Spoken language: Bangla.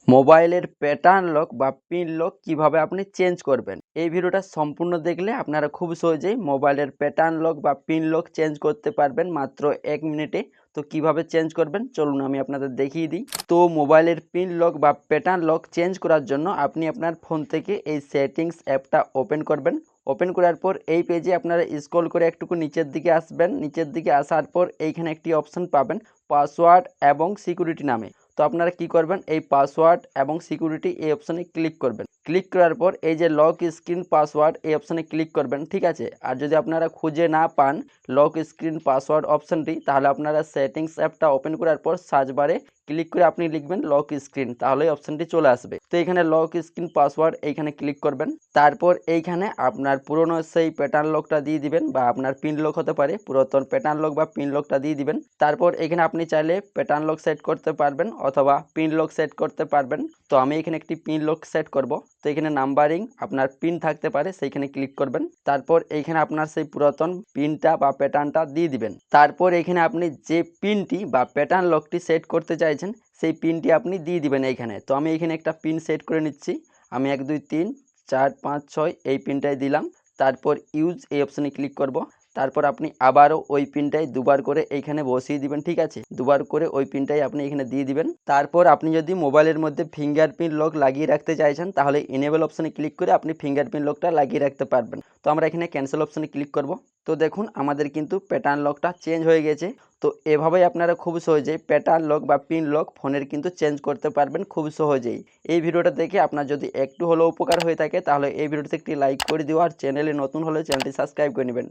মোবাইলের প্যাটার্ন লক বা পিন লক কিভাবে আপনি চেঞ্জ করবেন। এই ভিডিওটা সম্পূর্ণ দেখলে আপনারা খুব সহজেই মোবাইলের প্যাটার্ন লক বা পিন লক চেঞ্জ করতে পারবেন মাত্র 1 মিনিটে। তো কিভাবে চেঞ্জ করবেন চলুন আমি আপনাদের দেখিয়ে দিই। তো মোবাইলের পিন লক বা প্যাটার্ন লক চেঞ্জ করার জন্য আপনি আপনার ফোন থেকে এই সেটিংস অ্যাপটা ওপেন করবেন। ওপেন করার পর এই পেজে আপনারা স্ক্রল করে একটুকু নিচের দিকে আসবেন। নিচের দিকে আসার পর এইখানে একটি অপশন পাবেন পাসওয়ার্ড এবং সিকিউরিটি নামে। তো আপনারা কি করবেন, এই পাসওয়ার্ড এবং সিকিউরিটি এই অপশানে ক্লিক করবেন। ক্লিক করার পর এই যে লক স্ক্রিন পাসওয়ার্ড এই অপশানে ক্লিক করবেন, ঠিক আছে। আর যদি আপনারা খুঁজে না পান লক স্ক্রিন পাসওয়ার্ড অপশানটি, তাহলে আপনারা সেটিংস অ্যাপটা ওপেন করার পর সার্চ বারে ক্লিক করে আপনি লিখবেন লক স্ক্রিন, তাহলে অপশানটি চলে আসবে। তো এখানে লক স্ক্রিন পাসওয়ার্ড এইখানে ক্লিক করবেন। তারপর এইখানে আপনার পুরনো সেই প্যাটার্ন লকটা দিয়ে দিবেন, বা আপনার পিন লক হতে পারে, পুরাতন প্যাটার্ন লক বা পিন লকটা দিয়ে দিবেন। তারপর এখানে আপনি চাইলে প্যাটার্ন লক সেট করতে পারবেন অথবা পিন লক সেট করতে পারবেন। তো আমি এখানে একটি পিন লক সেট করব। তো এখানে নাম্বারিং আপনার পিন থাকতে পারে, সেইখানে ক্লিক করবেন। তারপর এইখানে আপনার সেই পুরাতন পিনটা বা প্যাটার্নটা দিয়ে দিবেন। তারপর এখানে আপনি যে পিনটি বা প্যাটার্ন লকটি সেট করতে চাইছেন সেই পিনটি আপনি দিয়ে দিবেন এইখানে। তো আমি এখানে একটা পিন সেট করে নিচ্ছি। আমি 1 2 3 4 5 6 এই পিনটাই দিলাম। তারপর ইউজ এই অপশানে ক্লিক করব। তারপর আপনি আবারও ওই পিনটাই দুবার করে এইখানে বসিয়ে দিবেন, ঠিক আছে। দুবার করে ওই পিনটাই আপনি এখানে দিয়ে দিবেন। তারপর আপনি যদি মোবাইলের মধ্যে ফিঙ্গারপ্রিন্ট লক লাগিয়ে রাখতে চাইছেন তাহলে এনেবল অপশানে ক্লিক করে আপনি ফিঙ্গারপ্রিন্ট লকটা লাগিয়ে রাখতে পারবেন। তো আমরা এখানে ক্যান্সেল অপশানে ক্লিক করব। তো দেখুন আমাদের কিন্তু প্যাটার্ন লকটা চেঞ্জ হয়ে গেছে। তো এভাবেই আপনারা খুব সহজেই প্যাটার্ন লক বা পিন লক ফোনের কিন্তু চেঞ্জ করতে পারবেন খুব সহজেই। এই ভিডিওটা দেখে আপনার যদি একটু হলেও উপকার হয়ে থাকে তাহলে এই ভিডিওতে একটি লাইক করে দিও, আর চ্যানেলে নতুন হলে চ্যানেলটি সাবস্ক্রাইব করে নেবেন।